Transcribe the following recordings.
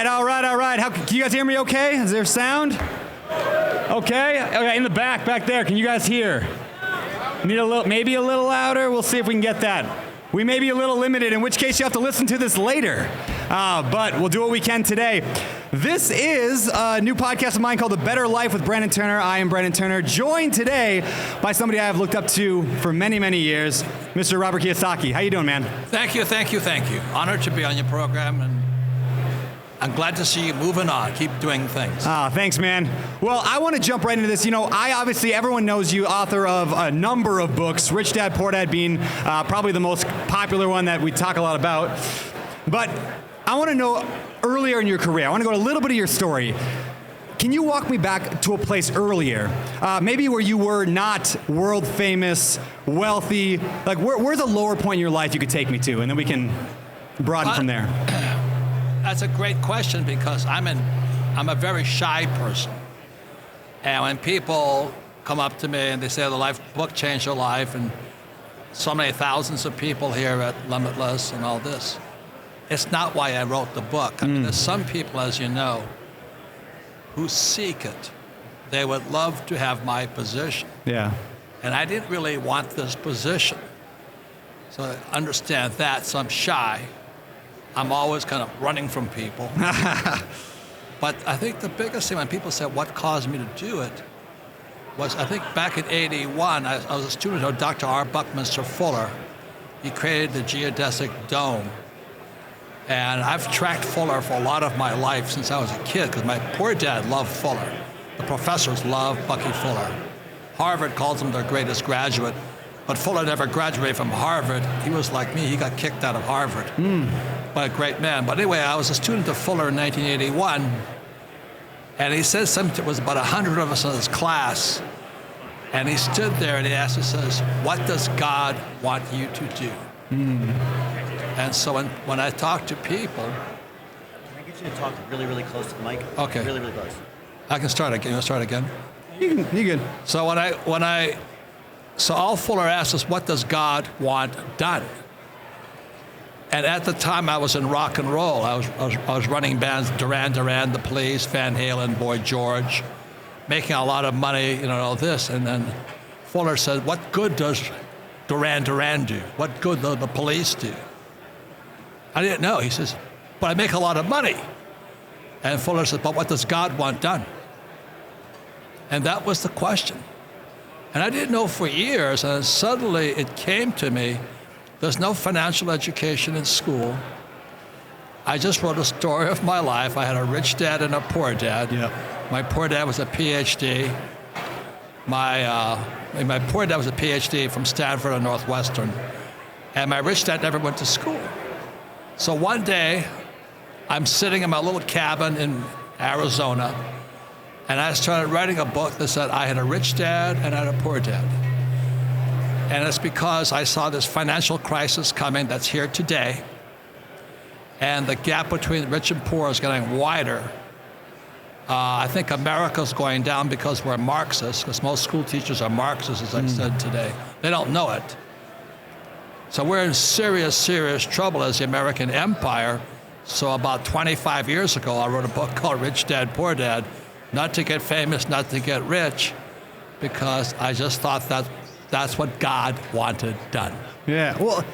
right. Can you guys hear me okay? Is there sound? Okay, in the back there, can you guys hear? Need maybe a little louder? We'll see if we can get that. We may be a little limited, in which case you have to listen to this later. But we'll do what we can today. This is a new podcast of mine called The Better Life with Brandon Turner. I am Brandon Turner, joined today by somebody I have looked up to for many, many years, Mr. Robert Kiyosaki. How you doing, man? Thank you. Honored to be on your program, and I'm glad to see you moving on. Keep doing things. Thanks, man. Well, I want to jump right into this. You know, everyone knows you, author of a number of books, Rich Dad, Poor Dad being probably the most popular one that we talk a lot about. But I want to know, earlier in your career, I want to go to a little bit of your story. Can you walk me back to a place earlier, maybe where you were not world famous, wealthy, like where's a lower point in your life you could take me to, and then we can broaden from there. That's a great question, because I'm a very shy person. And when people come up to me and they say the book changed their life, and so many thousands of people here at Limitless and all this, it's not why I wrote the book. I mean, there's some people, as you know, who seek it. They would love to have my position. Yeah. And I didn't really want this position. So I understand that, so I'm shy. I'm always kind of running from people. But I think the biggest thing when people say what caused me to do it was, I think back in '81, I was a student of Dr. R. Buckminster Fuller. He created the geodesic dome. And I've tracked Fuller for a lot of my life since I was a kid, because my poor dad loved Fuller. The professors love Bucky Fuller. Harvard calls him their greatest graduate, but Fuller never graduated from Harvard. He was like me, he got kicked out of Harvard. But a great man. But anyway, I was a student of Fuller in 1981, and he said something, there was about 100 of us in his class, and he stood there and he asked, he says, what does God want you to do? And so when I talk to people... Can I get you to talk really, really close to the mic? Okay. Really, really close. I can start again. You want to start again? You can. So all Fuller asked is, what does God want done? And at the time, I was in rock and roll. I was running bands, Duran Duran, The Police, Van Halen, Boy George, making a lot of money, all this. And then Fuller said, what good does Duran Duran do? What good do the Police do? I didn't know. He says, but I make a lot of money. And Fuller said, but what does God want done? And that was the question. And I didn't know for years, and suddenly it came to me, there's no financial education in school. I just wrote a story of my life. I had a rich dad and a poor dad. Yep. My poor dad was a PhD. My poor dad was a PhD from Stanford and Northwestern. And my rich dad never went to school. So one day, I'm sitting in my little cabin in Arizona, and I started writing a book that said I had a rich dad and I had a poor dad. And it's because I saw this financial crisis coming that's here today, and the gap between rich and poor is getting wider. I think America's going down because we're Marxists, because most school teachers are Marxists, as I said today. They don't know it. So we're in serious, serious trouble as the American empire. So about 25 years ago, I wrote a book called Rich Dad, Poor Dad, not to get famous, not to get rich, because I just thought that that's what God wanted done. Yeah, well,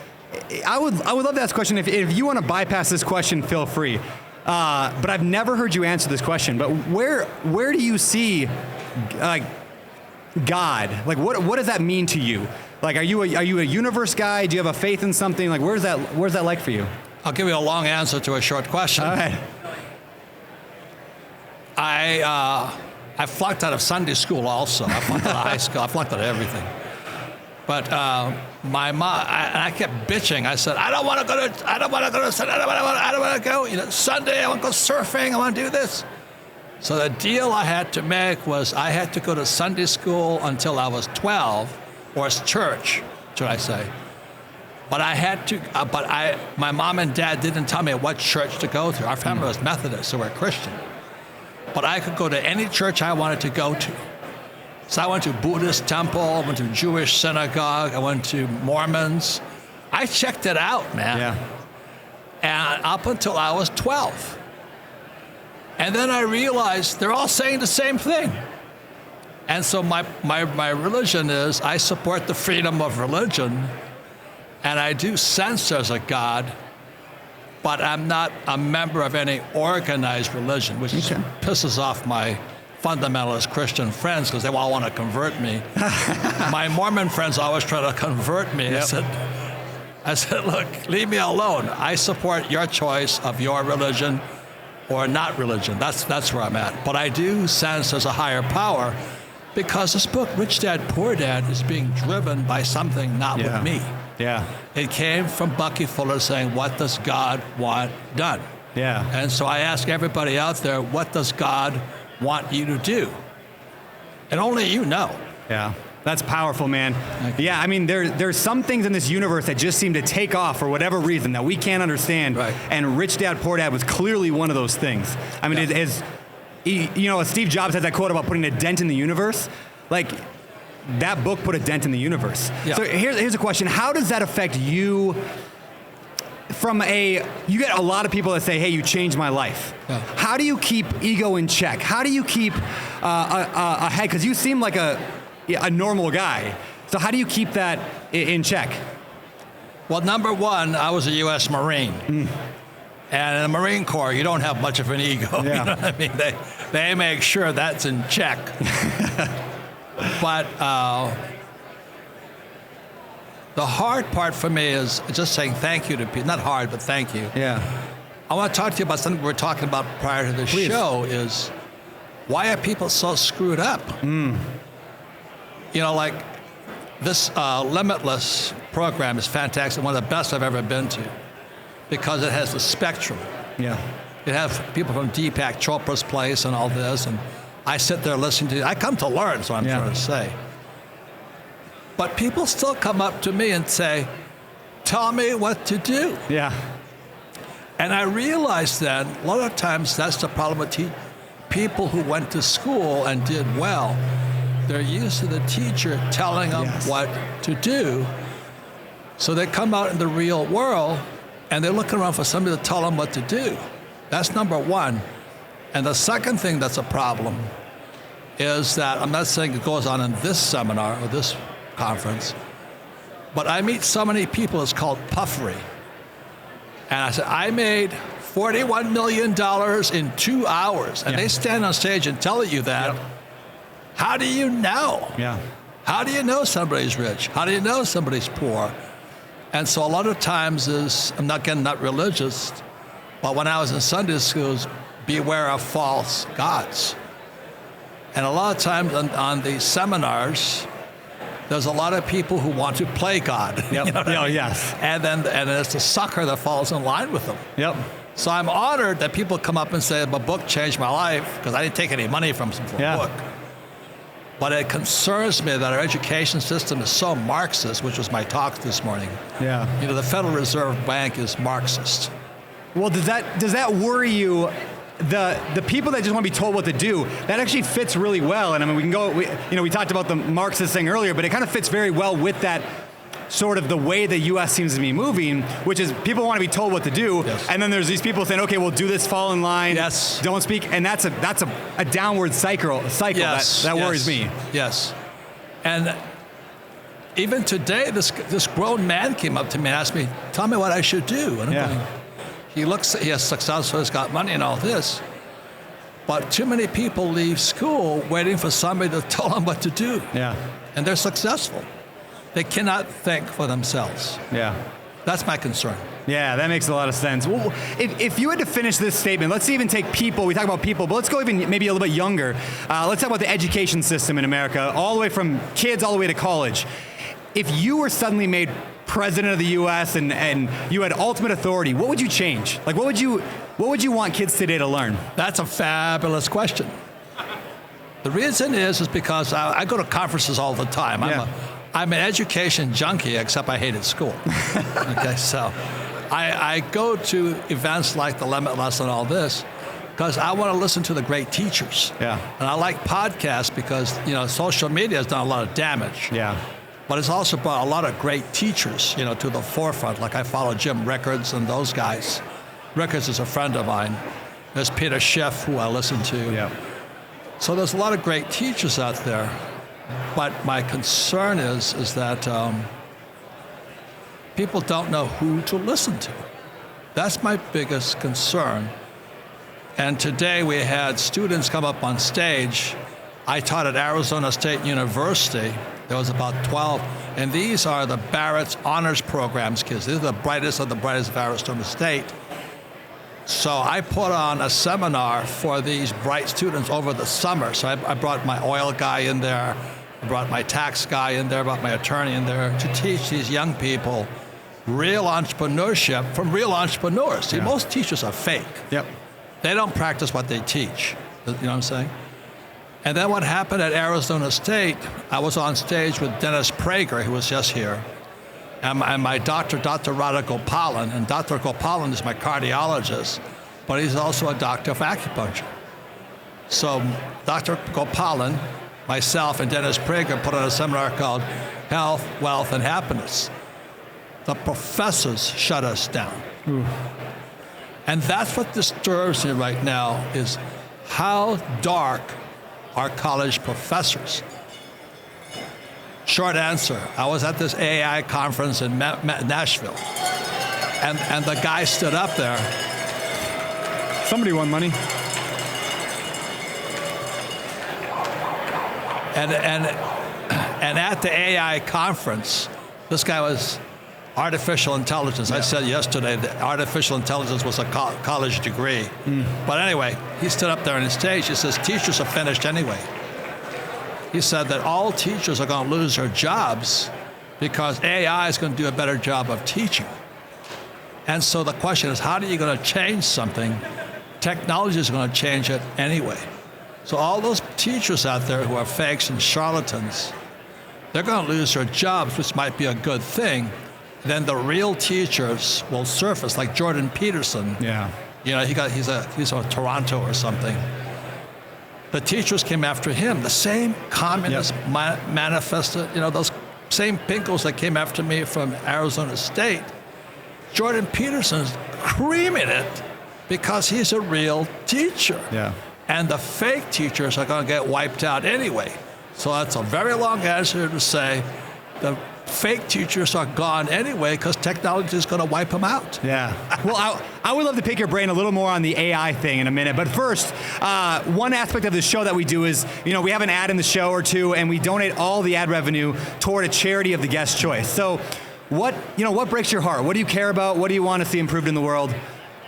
I would love to ask a question. If you want to bypass this question, feel free. But I've never heard you answer this question. But where do you see God? Like, what does that mean to you? Like, are you a universe guy? Do you have a faith in something? Like, where's that like for you? I'll give you a long answer to a short question. All right. I flunked out of Sunday school also. I flunked out of high school. I flunked out of everything. But my mom, I kept bitching. I said, I don't want to go to Sunday. I don't want to go. Sunday, I want to go surfing. I want to do this. So the deal I had to make was I had to go to Sunday school until I was 12, or church, should I say. But I had to, my mom and dad didn't tell me what church to go to. Our family was Methodist, so we're Christian. But I could go to any church I wanted to go to. So I went to Buddhist temple, I went to Jewish synagogue, I went to Mormons. I checked it out, man. Yeah. And up until I was 12. And then I realized they're all saying the same thing. And so my religion is I support the freedom of religion, and I do sense there's a God, but I'm not a member of any organized religion, which pisses off my fundamentalist Christian friends because they all want to convert me. My Mormon friends always try to convert me. Yep. I said, look, leave me alone. I support your choice of your religion or not religion. That's where I'm at. But I do sense there's a higher power because this book, Rich Dad, Poor Dad, is being driven by something not with me. Yeah. It came from Bucky Fuller saying, what does God want done? Yeah. And so I ask everybody out there, what does God want you to do? And only you know. Yeah. That's powerful, man. Yeah, I mean, there's some things in this universe that just seem to take off for whatever reason that we can't understand. Right. And Rich Dad, Poor Dad was clearly one of those things. I mean, Steve Jobs has that quote about putting a dent in the universe. Like, that book put a dent in the universe. Yeah. So here's a question. How does that affect you? You get a lot of people that say, hey, you changed my life. Yeah. How do you keep ego in check? How do you keep ahead? Because you seem like a normal guy. So how do you keep that in check? Well, number one, I was a U.S. Marine. And in the Marine Corps, you don't have much of an ego. Yeah. You know what I mean? They make sure that's in check. But the hard part for me is just saying thank you to people. Not hard, but thank you. Yeah. I want to talk to you about something we were talking about prior to the show is why are people so screwed up? You know, like this Limitless program is fantastic, one of the best I've ever been to because it has the spectrum. Yeah. You have people from Deepak Chopra's place and all this, and I sit there listening to I come to learn, is what I'm trying to say. But people still come up to me and say, tell me what to do. Yeah. And I realized then, a lot of times that's the problem with people who went to school and did well. They're used to the teacher telling them what to do. So they come out in the real world and they're looking around for somebody to tell them what to do. That's number one. And the second thing that's a problem is that, I'm not saying it goes on in this seminar or this conference, but I meet so many people, it's called puffery. And I said, I made $41 million in 2 hours. And they stand on stage and tell you that. Yep. How do you know? Yeah. How do you know somebody's rich? How do you know somebody's poor? And so a lot of times I'm not getting that religious, but when I was in Sunday schools, beware of false gods. And a lot of times on these seminars, there's a lot of people who want to play God. Yep. You know what I mean? Yes. And it's the sucker that falls in line with them. Yep. So I'm honored that people come up and say, my book changed my life, because I didn't take any money from some book. But it concerns me that our education system is so Marxist, which was my talk this morning. Yeah. You know, the Federal Reserve Bank is Marxist. Well, does that worry you? The people that just want to be told what to do, that actually fits really well. And I mean, we talked about the Marxist thing earlier, but it kind of fits very well with that sort of the way the U.S. seems to be moving, which is people want to be told what to do, and then there's these people saying, okay, we'll do this, fall in line, don't speak, and that's a downward cycle that worries me. Yes. And even today, this grown man came up to me and asked me, tell me what I should do. And I'm going, he has successful, he's got money and all this, but too many people leave school waiting for somebody to tell them what to do. Yeah. And they're successful. They cannot think for themselves. Yeah. That's my concern. Yeah, that makes a lot of sense. Well, if you had to finish this statement, let's even take people, we talk about people, but let's go even maybe a little bit younger. Let's talk about the education system in America, all the way from kids all the way to college. If you were suddenly made president of the U.S. and you had ultimate authority, what would you change? Like, what would you want kids today to learn? That's a fabulous question. The reason is because I go to conferences all the time. I'm an education junkie, except I hated school. Okay, so I go to events like the Limitless and all this because I want to listen to the great teachers. Yeah. And I like podcasts because, social media has done a lot of damage. Yeah. But it's also brought a lot of great teachers, to the forefront. Like I follow Jim Rickards and those guys. Rickards is a friend of mine. There's Peter Schiff, who I listen to. Yeah. So there's a lot of great teachers out there. But my concern is that people don't know who to listen to. That's my biggest concern. And today we had students come up on stage. I taught at Arizona State University. There was about 12. And these are the Barrett's Honors Programs kids. These are the brightest of Arizona State. So I put on a seminar for these bright students over the summer. So I brought my oil guy in there, I brought my tax guy in there, I brought my attorney in there to teach these young people real entrepreneurship from real entrepreneurs. See, most teachers are fake. Yep. They don't practice what they teach. You know what I'm saying? And then what happened at Arizona State, I was on stage with Dennis Prager, who was just here, and my doctor, Dr. Radha Gopalan, and Dr. Gopalan is my cardiologist, but he's also a doctor of acupuncture. So Dr. Gopalan, myself, and Dennis Prager put on a seminar called Health, Wealth, and Happiness. The professors shut us down. And that's what disturbs me right now, is how dark are college professors. Short answer, I was at this AI conference in Nashville, and the guy stood up there. Somebody won money. And at the AI conference, this guy was artificial intelligence. I said yesterday that artificial intelligence was a college degree. But anyway, he stood up there on the stage. He says, teachers are finished anyway. He said that all teachers are going to lose their jobs because AI is going to do a better job of teaching. And so the question is, how are you going to change something? Technology is going to change it anyway. So all those teachers out there who are fakes and charlatans, they're going to lose their jobs, which might be a good thing. Then the real teachers will surface, like Jordan Peterson. Yeah. You know, he's from Toronto or something. The teachers came after him. The same communist manifesto, you know, those same pinkos that came after me from Arizona State. Jordan Peterson's creaming it because he's a real teacher. Yeah. And the fake teachers are going to get wiped out anyway. So that's a very long answer to say the fake teachers are gone anyway because technology is going to wipe them out. Yeah. Well, I would love to pick your brain a little more on the AI thing in a minute. But first, one aspect of the show that we do is, you know, we have an ad in the show or two, and we donate all the ad revenue toward a charity of the guest's choice. So what breaks your heart? What do you care about? What do you want to see improved in the world?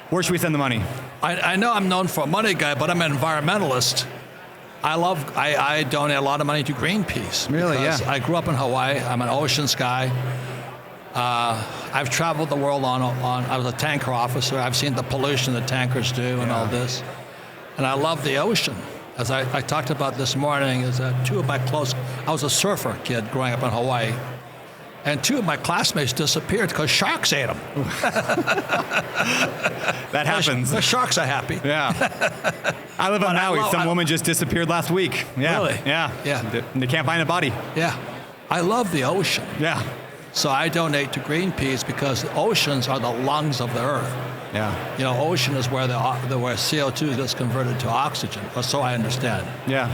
Where should we send the money? I know I'm known for a money guy, but I'm an environmentalist. I donate a lot of money to Greenpeace. Really? Because Yeah. I grew up in Hawaii. I'm an oceans guy. I've traveled the world I was a tanker officer. I've seen the pollution that tankers do and all this. And I love the ocean. As I talked about this morning, is that I was a surfer kid growing up in Hawaii. And two of my classmates disappeared because sharks ate them. That happens. The sharks are happy. Yeah. I live on Maui. Some woman just disappeared last week. Yeah. Really? Yeah. Yeah. They can't find a body. Yeah. I love the ocean. Yeah. So I donate to Greenpeace because the oceans are the lungs of the earth. Yeah. You know, ocean is where where CO2 gets converted to oxygen, or so I understand. Yeah.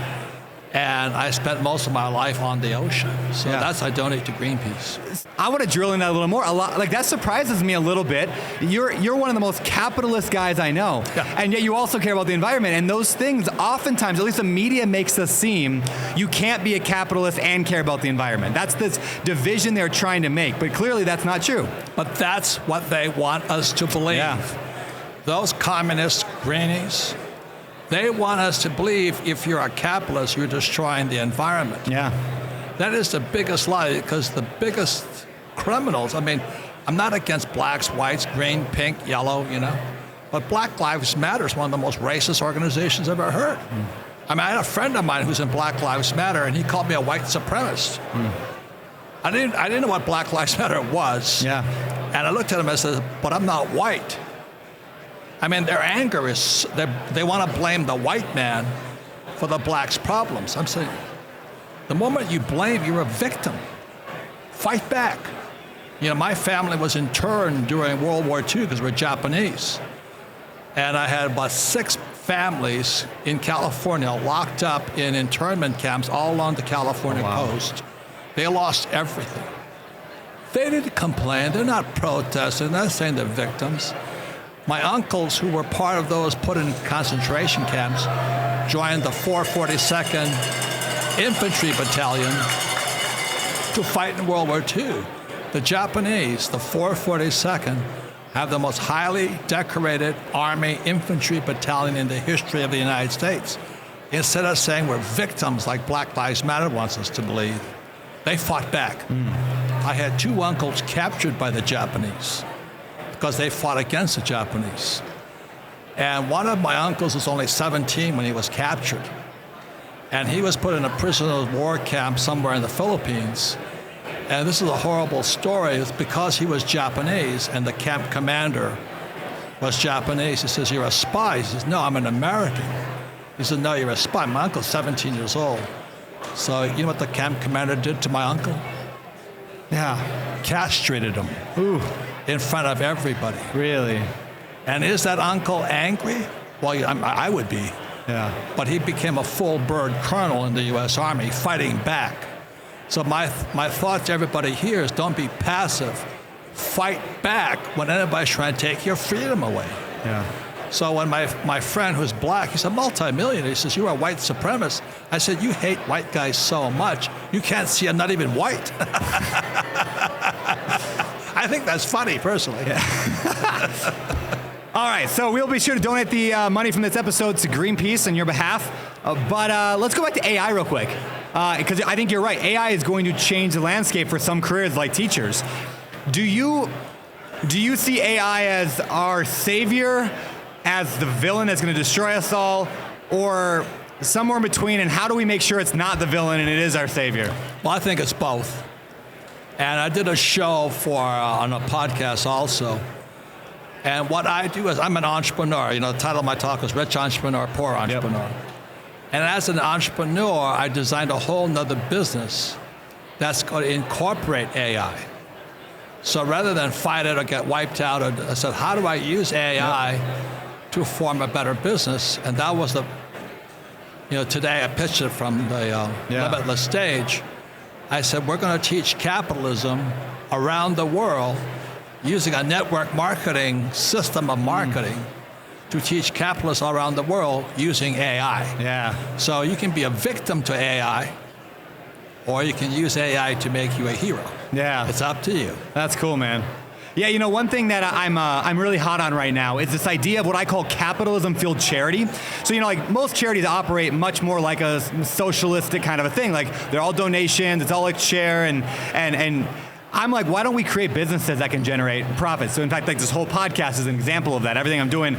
And I spent most of my life on the ocean. So I donate to Greenpeace. I want to drill in that a little more. That surprises me a little bit. You're one of the most capitalist guys I know. Yeah. And yet you also care about the environment. And those things oftentimes, at least the media makes us seem, you can't be a capitalist and care about the environment. That's this division they're trying to make. But clearly that's not true. But that's what they want us to believe. Yeah. Those communist greenies, they want us to believe if you're a capitalist, you're destroying the environment. Yeah. That is the biggest lie, because the biggest criminals, I mean, I'm not against blacks, whites, green, pink, yellow, you know, but Black Lives Matter is one of the most racist organizations I've ever heard. I mean, I had a friend of mine who's in Black Lives Matter, and he called me a white supremacist. I didn't know what Black Lives Matter was. Yeah. And I looked at him and said, but I'm not white. I mean, their anger is, they want to blame the white man for the blacks' problems. I'm saying, the moment you blame, you're a victim. Fight back. You know, my family was interned during World War II because we're Japanese. And I had about 6 families in California locked up in internment camps all along the California coast. They lost everything. They didn't complain. They're not protesting. They're not saying they're victims. My uncles, who were part of those put in concentration camps, joined the 442nd Infantry Battalion to fight in World War II. The Japanese, the 442nd, have the most highly decorated Army infantry battalion in the history of the United States. Instead of saying we're victims like Black Lives Matter wants us to believe, they fought back. I had 2 uncles captured by the Japanese because they fought against the Japanese. And one of my uncles was only 17 when he was captured. And he was put in a prisoner of war camp somewhere in the Philippines. And this is a horrible story. It's because he was Japanese and the camp commander was Japanese. He says, "You're a spy." He says, "No, I'm an American." He said, "No, you're a spy." My uncle's 17 years old. So you know what the camp commander did to my uncle? Yeah. Castrated him. Ooh. In front of everybody. Really? And is that uncle angry? Well, I would be. Yeah. But he became a full bird colonel in the U.S. Army, fighting back. So my thought to everybody here is don't be passive. Fight back when anybody's trying to take your freedom away. Yeah. So when my friend who's black, he's a multimillionaire, he says, "You're a white supremacist." I said, "You hate white guys so much, you can't see I'm not even white." I think that's funny, personally. Yeah. All right, so we'll be sure to donate the money from this episode to Greenpeace on your behalf. But let's go back to AI real quick, because I think you're right. AI is going to change the landscape for some careers like teachers. Do you see AI as our savior, as the villain that's going to destroy us all, or somewhere in between? And how do we make sure it's not the villain and it is our savior? Well, I think it's both. And I did a show on a podcast also. And what I do is I'm an entrepreneur. You know, the title of my talk is Rich Entrepreneur, Poor Entrepreneur. Yep. And as an entrepreneur, I designed a whole nother business that's going to incorporate AI. So rather than fight it or get wiped out, I said, how do I use AI to form a better business? And that was today I pitched it from the Limitless stage. I said, we're going to teach capitalism around the world using a network marketing system of marketing to teach capitalists all around the world using AI. Yeah. So you can be a victim to AI, or you can use AI to make you a hero. Yeah. It's up to you. That's cool, man. Yeah, one thing that I'm really hot on right now is this idea of what I call capitalism-fueled charity. So, like most charities operate much more like a socialistic kind of a thing. Like they're all donations, it's all like share, and I'm like, why don't we create businesses that can generate profits? So in fact, like this whole podcast is an example of that. Everything I'm doing,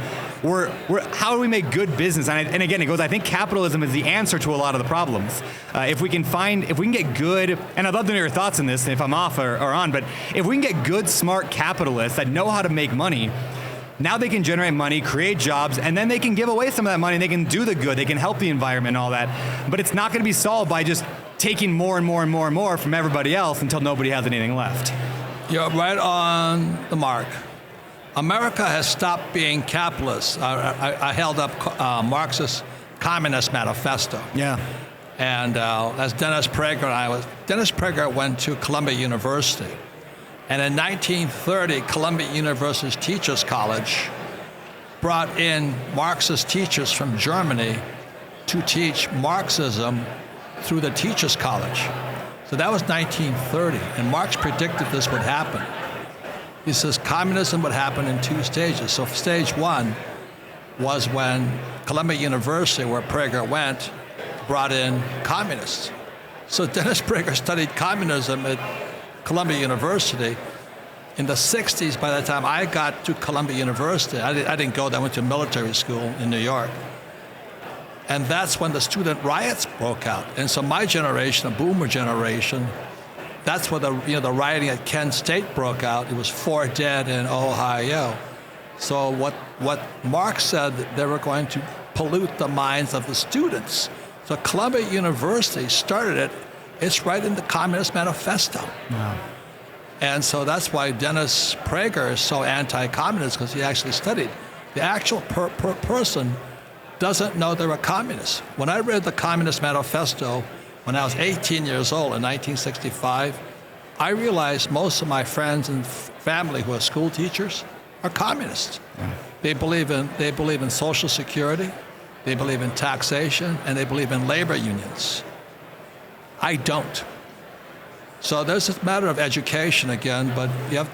how do we make good business? And again, it goes, I think capitalism is the answer to a lot of the problems. If we can get good, and I'd love to know your thoughts on this, if I'm off or on, but if we can get good, smart capitalists that know how to make money, now they can generate money, create jobs, and then they can give away some of that money, and they can do the good, they can help the environment and all that. But it's not going to be solved by just taking more and more and more and more from everybody else until nobody has anything left. You're right on the mark. America has stopped being capitalist. I held up Marxist Communist Manifesto. Yeah. And as Dennis Prager Dennis Prager went to Columbia University. And in 1930, Columbia University's Teachers College brought in Marxist teachers from Germany to teach Marxism through the Teachers College. So that was 1930, and Marx predicted this would happen. He says communism would happen in 2 stages. So stage 1 was when Columbia University, where Prager went, brought in communists. So Dennis Prager studied communism at Columbia University. In the 60s, by the time I got to Columbia University, I didn't go there, I went to military school in New York. And that's when the student riots broke out. And so my generation, a boomer generation, that's where the rioting at Kent State broke out. It was 4 dead in Ohio. So what Marx said, they were going to pollute the minds of the students. So Columbia University started it. It's right in the Communist Manifesto. Wow. And so that's why Dennis Prager is so anti-communist, because he actually studied The actual person doesn't know they're a communist. When I read the Communist Manifesto when I was 18 years old in 1965, I realized most of my friends and family who are school teachers are communists. Yeah. They believe in Social Security, they believe in taxation, and they believe in labor unions. I don't. So there's a matter of education again, but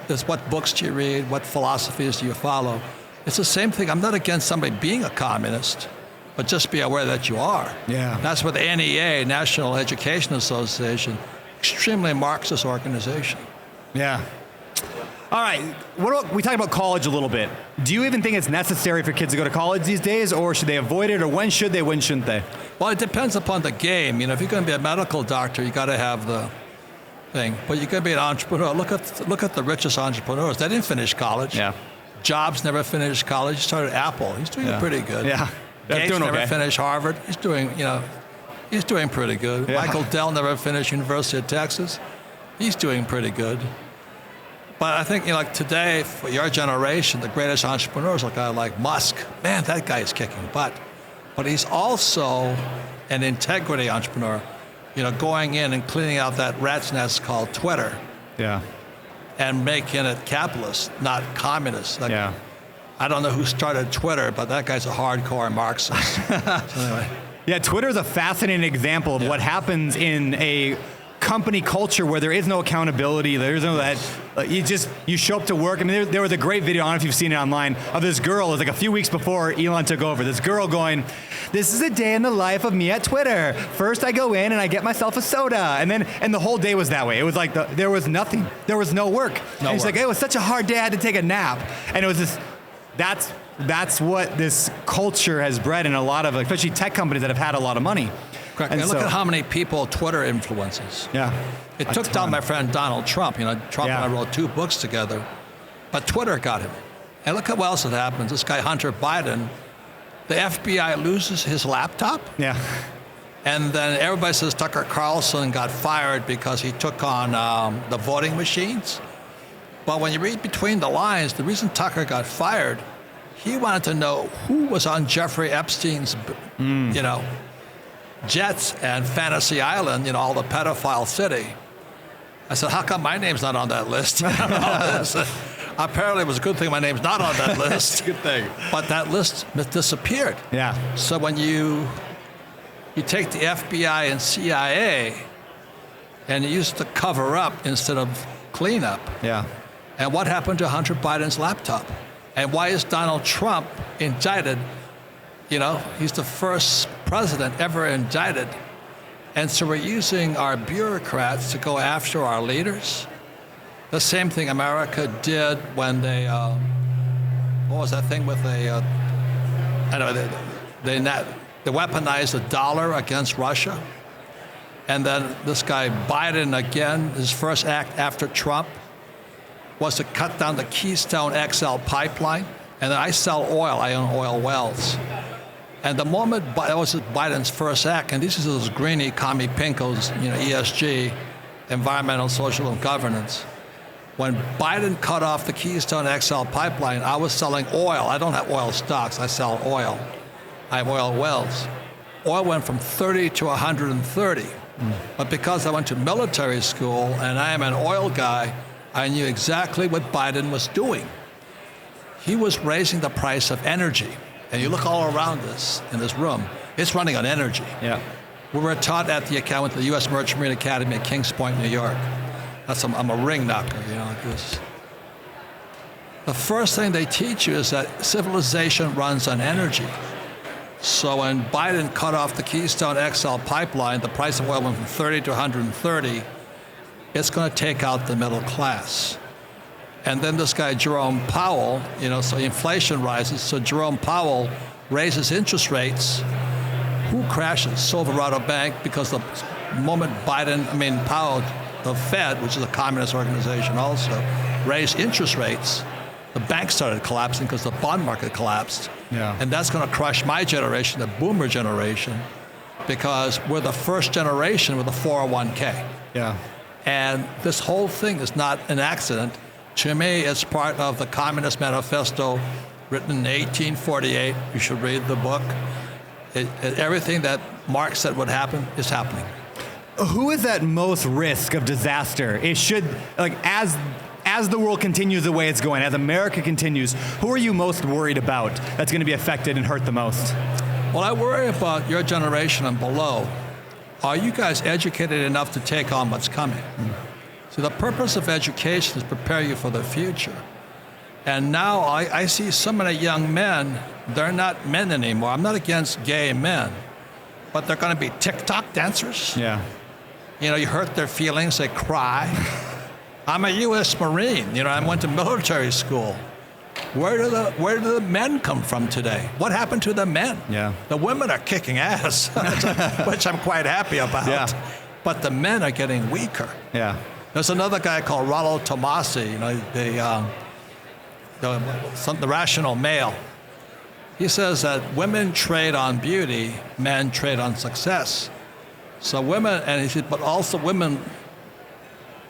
there's what books do you read, what philosophies do you follow. It's the same thing. I'm not against somebody being a communist, but just be aware that you are. Yeah. That's what the NEA, National Education Association, extremely Marxist organization. Yeah. All right. We talked about college a little bit. Do you even think it's necessary for kids to go to college these days, or should they avoid it, or when should they, when shouldn't they? Well, it depends upon the game. If you're going to be a medical doctor, you got to have the thing. But you're going to be an entrepreneur. Look at the richest entrepreneurs. They didn't finish college. Yeah. Jobs never finished college. He started Apple. He's doing pretty good. Yeah. Gates never finished Harvard. He's doing pretty good. Yeah. Michael Dell never finished University of Texas. He's doing pretty good. But I think, like today, for your generation, the greatest entrepreneurs are a guy like Musk. Man, that guy is kicking butt. But he's also an integrity entrepreneur, going in and cleaning out that rat's nest called Twitter. Yeah. And making it capitalist, not communist. Yeah. I don't know who started Twitter, but that guy's a hardcore Marxist. So anyway. Yeah, Twitter is a fascinating example of what happens in a company culture where there is no accountability. There's no that you show up to work. I mean, there was a great video, I don't know if you've seen it online, of this girl. It was like a few weeks before Elon took over. This girl going, "This is a day in the life of me at Twitter. First I go in and I get myself a soda." And the whole day was that way. It was like there was nothing. There was no work. And she's like, "It was such a hard day, I had to take a nap." And it was this, that's what this culture has bred in a lot of, especially tech companies that have had a lot of money. Correct. And look at how many people Twitter influences. Yeah. It took down my friend Donald Trump. Trump and I wrote 2 books together, but Twitter got him. And look at what else happens. This guy, Hunter Biden, the FBI loses his laptop. Yeah. And then everybody says Tucker Carlson got fired because he took on the voting machines. But when you read between the lines, the reason Tucker got fired, he wanted to know who was on Jeffrey Epstein's, jets and Fantasy Island, all the pedophile city. I said, how come my name's not on that list? Apparently it was a good thing my name's not on that list. Good thing. But that list disappeared. Yeah. So when you take the FBI and CIA and you use it to cover up instead of clean up. Yeah. And what happened to Hunter Biden's laptop? And why is Donald Trump indicted? He's the first president ever indicted. And so we're using our bureaucrats to go after our leaders. The same thing America did when they, what was that thing with they weaponized the dollar against Russia. And then this guy Biden again, his first act after Trump was to cut down the Keystone XL pipeline. And then I sell oil, I own oil wells. And the moment, that was Biden's first act, and these are those greeny commie pinkos, ESG, environmental, social, and governance. When Biden cut off the Keystone XL pipeline, I was selling oil. I don't have oil stocks, I sell oil. I have oil wells. Oil went from 30 to 130. But because I went to military school and I am an oil guy, I knew exactly what Biden was doing. He was raising the price of energy. And you look all around us in this room, it's running on energy. Yeah. We were taught at the U.S. Merchant Marine Academy at Kings Point, New York. I'm a ring knocker, like this. The first thing they teach you is that civilization runs on energy. So when Biden cut off the Keystone XL pipeline, the price of oil went from 30 to 130. It's going to take out the middle class. And then this guy, Jerome Powell, so inflation rises. So Jerome Powell raises interest rates. Who crashes? Silverado Bank, because the moment Powell, the Fed, which is a communist organization also, raised interest rates, the bank started collapsing because the bond market collapsed. Yeah. And that's going to crush my generation, the boomer generation, because we're the first generation with a 401k. Yeah. And this whole thing is not an accident. To me, it's part of the Communist Manifesto written in 1848. You should read the book. Everything that Marx said would happen is happening. Who is at most risk of disaster? It should, like, as the world continues the way it's going, as America continues, who are you most worried about that's going to be affected and hurt the most? Well, I worry about your generation and below. Are you guys educated enough to take on what's coming? So the purpose of education is prepare you for the future. And now I see so many young men, they're not men anymore. I'm not against gay men, but they're going to be TikTok dancers. Yeah. You know, you hurt their feelings, they cry. I'm a U.S. Marine. You know, I went to military school. Where do the men come from today? What happened to the men? Yeah. The women are kicking ass, which I'm quite happy about. Yeah. But the men are getting weaker. Yeah. There's another guy called Rollo Tomasi, you know, the rational male. He says that women trade on beauty, men trade on success. So women, and he said, but also women,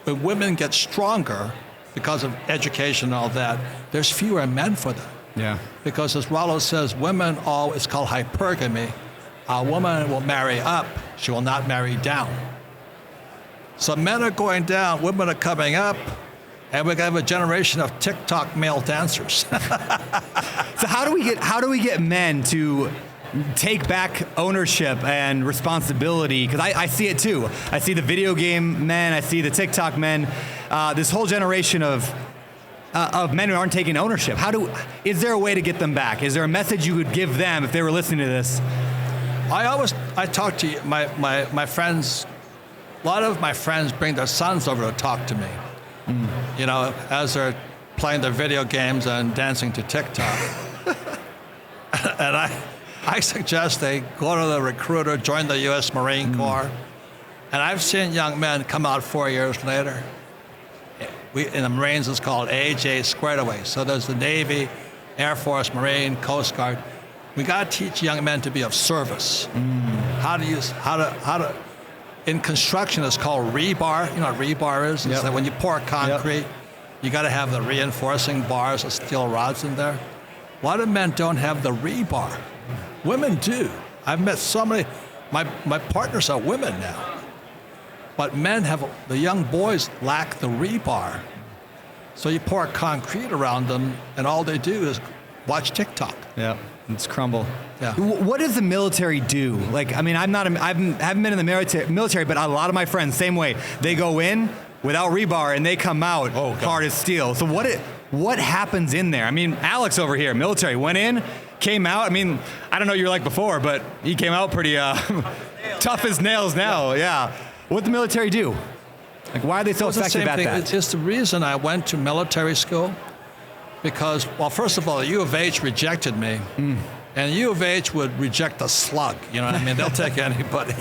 when women get stronger because of education and all that, there's fewer men for them. Yeah. Because as Rollo says, women it's called hypergamy. A woman will marry up, she will not marry down. So men are going down, women are coming up, and we're going to have a generation of TikTok male dancers. So how do we get men to take back ownership and responsibility? Because I see it too. I see the video game men, I see the TikTok men, this whole generation of men who aren't taking ownership. Is there a way to get them back? Is there a message you would give them if they were listening to this? I talk to my friends. A lot of my friends bring their sons over to talk to me. You know, as they're playing their video games and dancing to TikTok. And I suggest they go to the recruiter, join the U.S. Marine Corps. And I've seen young men come out 4 years later. In the Marines, it's called AJ squared away. So there's the Navy, Air Force, Marine, Coast Guard. We got to teach young men to be of service. How to. In construction, it's called rebar. You know what rebar is? It's that when you pour concrete, you got to have the reinforcing bars of steel rods in there. A lot of men don't have the rebar. Women do. I've met so many. My partners are women now. But men the young boys lack the rebar. So you pour concrete around them, and all they do is watch TikTok. Yeah, it's crumble. Yeah. What does the military do? Like, I mean, I haven't been in the military, but a lot of my friends, same way. They go in without rebar, and they come out hard as steel. So what happens in there? I mean, Alex over here, military, went in, came out. I mean, I don't know what you're like before, but he came out pretty tough as nails now. Yeah. What the military do? Like, why are they so effective at that? It's the reason I went to military school. Because, well, first of all, the U of H rejected me. And U of H would reject a slug. You know what I mean? They'll take anybody.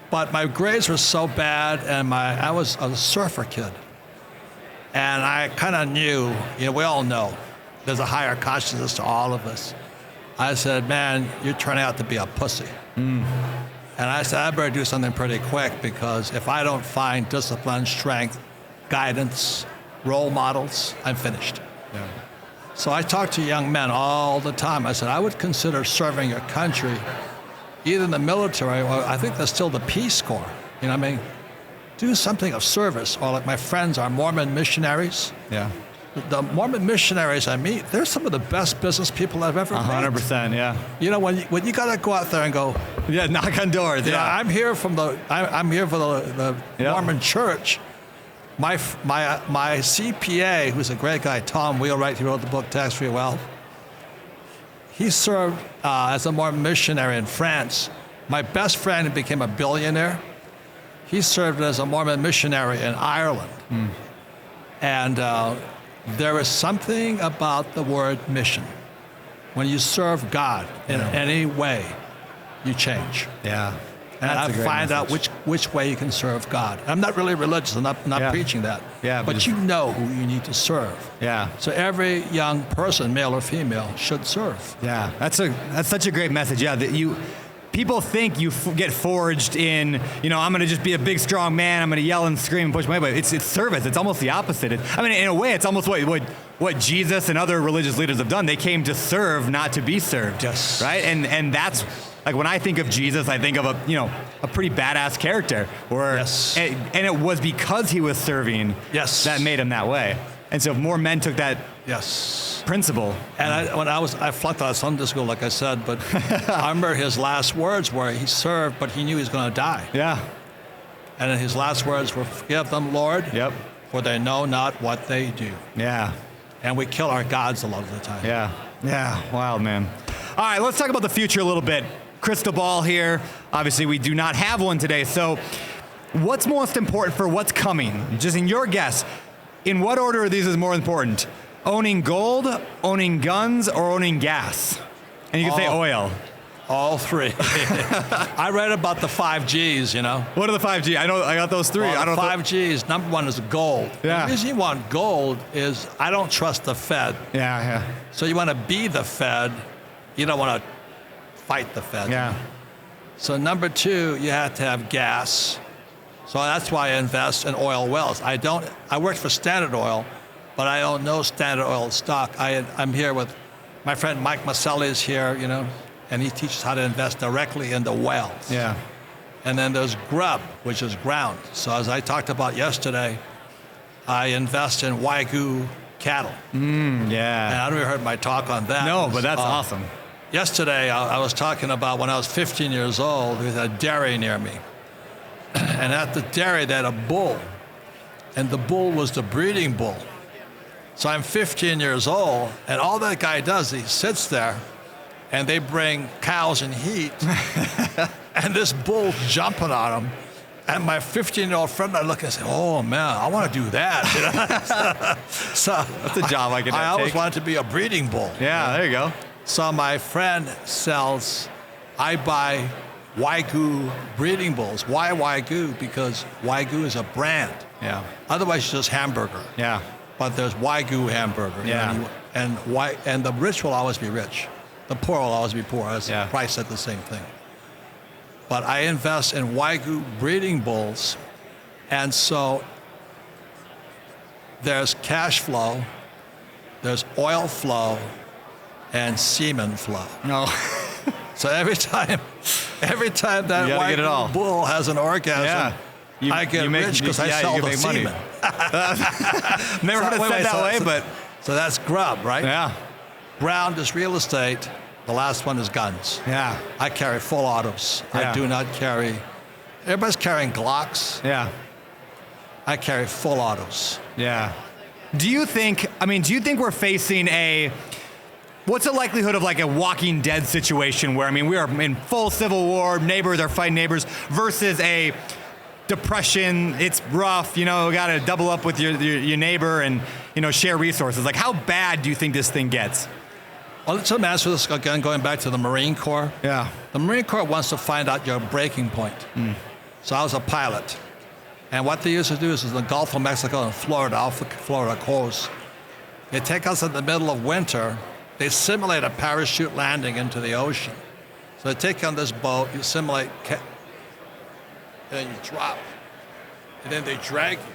But my grades were so bad, and I was a surfer kid. And I kind of knew, you know, we all know, there's a higher consciousness to all of us. I said, man, you're turning out to be a pussy. And I said, I better do something pretty quick, because if I don't find discipline, strength, guidance, role models, I'm finished. Yeah. So I talk to young men all the time. I said, I would consider serving your country, either in the military, or I think there's still the Peace Corps. You know what I mean? Do something of service. Or like my friends are Mormon missionaries. Yeah. The Mormon missionaries I meet, they're some of the best business people I've ever met. 100%, yeah. You know, when you got to go out there and go, yeah, knock on doors. Yeah, I'm here for the Mormon church. My CPA, who's a great guy, Tom Wheelwright, he wrote the book Tax Free Wealth. He served as a Mormon missionary in France. My best friend became a billionaire. He served as a Mormon missionary in Ireland. And there is something about the word mission. When you serve God in any way, you change. Yeah. And I find out which way you can serve God. I'm not really religious. I'm not preaching that. Yeah, but you know who you need to serve. Yeah. So every young person, male or female, should serve. Yeah. That's such a great message. Yeah. That people think you get forged in, I'm going to just be a big, strong man. I'm going to yell and scream and push my way. But it's service. It's almost the opposite. In a way, it's almost what Jesus and other religious leaders have done. They came to serve, not to be served. Yes. Right? And that's, like, when I think of Jesus, I think of a pretty badass character. Yes. And it was because he was serving that made him that way. And so if more men took that principle. And I flunked out of Sunday school, like I said, but I remember his last words were he served, but he knew he was going to die. Yeah. And then his last words were, "Forgive them, Lord, for they know not what they do." Yeah. And we kill our gods a lot of the time. Yeah. Yeah. Wild, man. All right, let's talk about the future a little bit. Crystal ball here. Obviously, we do not have one today. So what's most important for what's coming? Just in your guess, in what order of these is more important? Owning gold, owning guns, or owning gas? And you can say oil. All three. I read about the 5 Gs, What are the 5 Gs? I know I got those three. Well, the 5 Gs, number one is gold. Yeah. The reason you want gold is I don't trust the Fed. Yeah. So you want to be the Fed. You don't want to fight the Fed. Yeah. So number two, you have to have gas. So that's why I invest in oil wells. I worked for Standard Oil, but I don't know Standard Oil stock. I'm here with my friend Mike Maselli is here, and he teaches how to invest directly in the wells. Yeah. And then there's grub, which is ground. So as I talked about yesterday, I invest in Wagyu cattle. And I don't know if you heard my talk on that. No, but that's awesome. Yesterday, I was talking about when I was 15 years old, there was a dairy near me. And at the dairy, they had a bull. And the bull was the breeding bull. So I'm 15 years old, and all that guy does, he sits there, and they bring cows in heat, and this bull's jumping on him. And my 15-year-old friend, I look and say, "Oh man, I want to do that." So that's a job I could. I always wanted to be a breeding bull. Yeah, there you go. So my friend I buy Wagyu breeding bulls. Why Wagyu? Because Wagyu is a brand. Yeah. Otherwise, it's just hamburger. Yeah. But there's Wagyu hamburger. Yeah. And the rich will always be rich. The poor will always be poor. As the price said the same thing. But I invest in Wagyu breeding bulls, and so there's cash flow, there's oil flow, and semen flow. No. So every time that Wagyu bull has an orgasm, I get rich because I sell the semen. Never heard it said that way, but so that's grub, right? Yeah. Ground is real estate. The last one is guns. Yeah. I carry full autos. Yeah. I do not carry. Everybody's carrying Glocks. Yeah. I carry full autos. Yeah. Do you think we're facing what's the likelihood of like a Walking Dead situation where, we are in full civil war, neighbors are fighting neighbors, versus a depression, it's rough, got to double up with your neighbor and, share resources. Like, how bad do you think this thing gets? Well, let's answer this again, going back to the Marine Corps. Yeah. The Marine Corps wants to find out your breaking point. So I was a pilot. And what they used to do is in the Gulf of Mexico and Florida, off the Florida coast, they take us in the middle of winter, they simulate a parachute landing into the ocean. So they take you on this boat, you simulate, and then you drop. And then they drag you,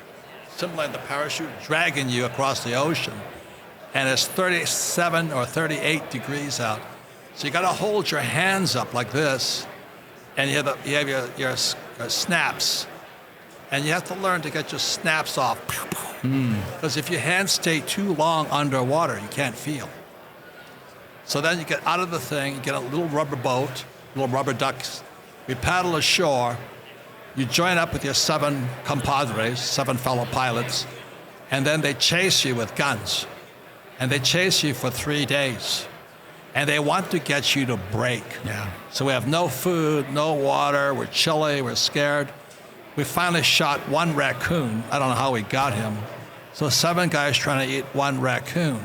simulate the parachute dragging you across the ocean. And it's 37 or 38 degrees out. So you got to hold your hands up like this, and you have your snaps. And you have to learn to get your snaps off. Because if your hands stay too long underwater, you can't feel. So then you get out of the thing, you get a little rubber boat, little rubber ducks. We paddle ashore. You join up with your 7 compadres, 7 fellow pilots, and then they chase you with guns. And they chase you for 3 days. And they want to get you to break. Yeah. So we have no food, no water, we're chilly, we're scared. We finally shot 1 raccoon. I don't know how we got him. So 7 guys trying to eat 1 raccoon.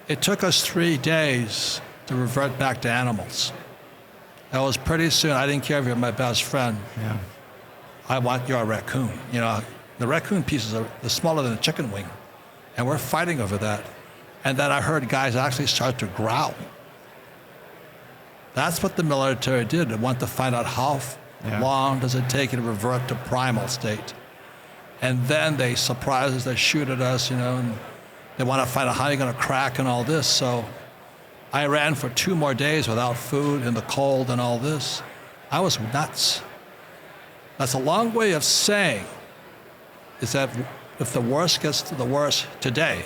It took us 3 days to revert back to animals. That was pretty soon. I didn't care if you're my best friend. Yeah. I want your raccoon. The raccoon pieces are smaller than a chicken wing. And we're fighting over that. And then I heard guys actually start to growl. That's what the military did. They want to find out how long does it take you to revert to primal state. And then they surprise us, they shoot at us, and they want to find out how you're going to crack and all this. So I ran for 2 more days without food in the cold and all this. I was nuts. That's a long way of saying is that if the worst gets to the worst today,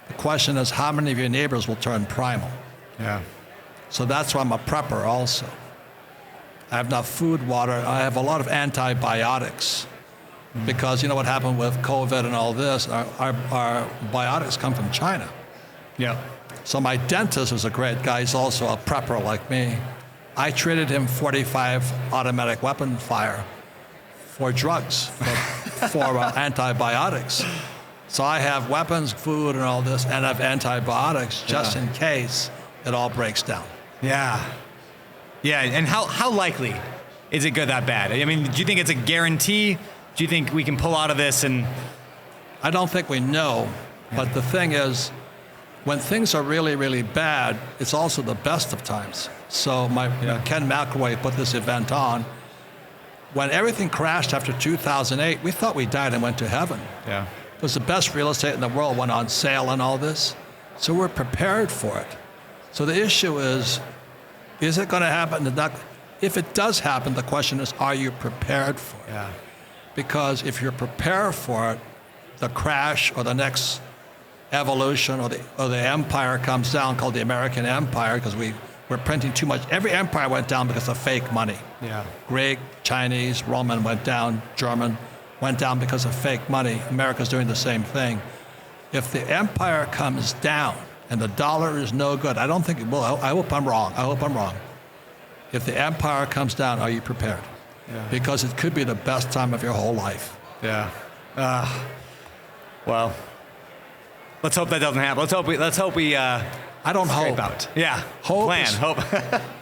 the question is how many of your neighbors will turn primal? Yeah. So that's why I'm a prepper also. I have enough food, water. I have a lot of antibiotics because you know what happened with COVID and all this? Our biotics come from China. Yeah. So my dentist was a great guy. He's also a prepper like me. I traded him 45 automatic weapon fire for drugs, for antibiotics. So I have weapons, food, and all this, and I have antibiotics just in case it all breaks down. Yeah. Yeah, and how likely is it that bad? I mean, do you think it's a guarantee? Do you think we can pull out of this? And I don't think we know, but the thing is, when things are really, really bad, it's also the best of times. So Ken McElroy put this event on. When everything crashed after 2008, we thought we died and went to heaven. Yeah. It was the best real estate in the world, went on sale and all this. So we're prepared for it. So the issue is it going to happen? If it does happen, the question is, are you prepared for it? Yeah. Because if you're prepared for it, the crash or the next evolution or the empire comes down, called the American Empire, because we're printing too much. Every empire went down because of fake money. Yeah. Greek, Chinese, Roman went down, German went down because of fake money. America's doing the same thing. If the empire comes down and the dollar is no good, I don't think it will. I hope I'm wrong. If the empire comes down, are you prepared? Yeah. Because it could be the best time of your whole life. Yeah. Well, let's hope that doesn't happen. Let's hope we. I don't hope. Out. Yeah. Hope.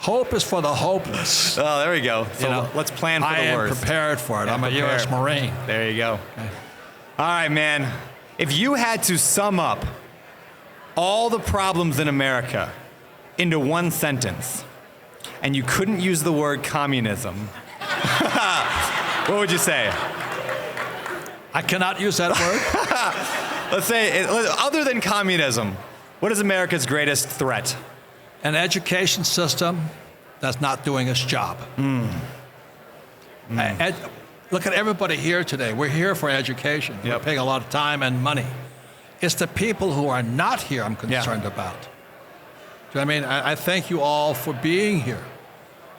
Hope is for the hopeless. Oh, there we go. So let's plan for the worst. I am prepared for it. I'm a U.S. Marine. There you go. Okay. All right, man. If you had to sum up all the problems in America into one sentence, and you couldn't use the word communism, what would you say? I cannot use that word. Let's say, other than communism, what is America's greatest threat? An education system that's not doing its job. Look at everybody here today. We're here for education. We're paying a lot of time and money. It's the people who are not here I'm concerned about. Do you know what I mean? I thank you all for being here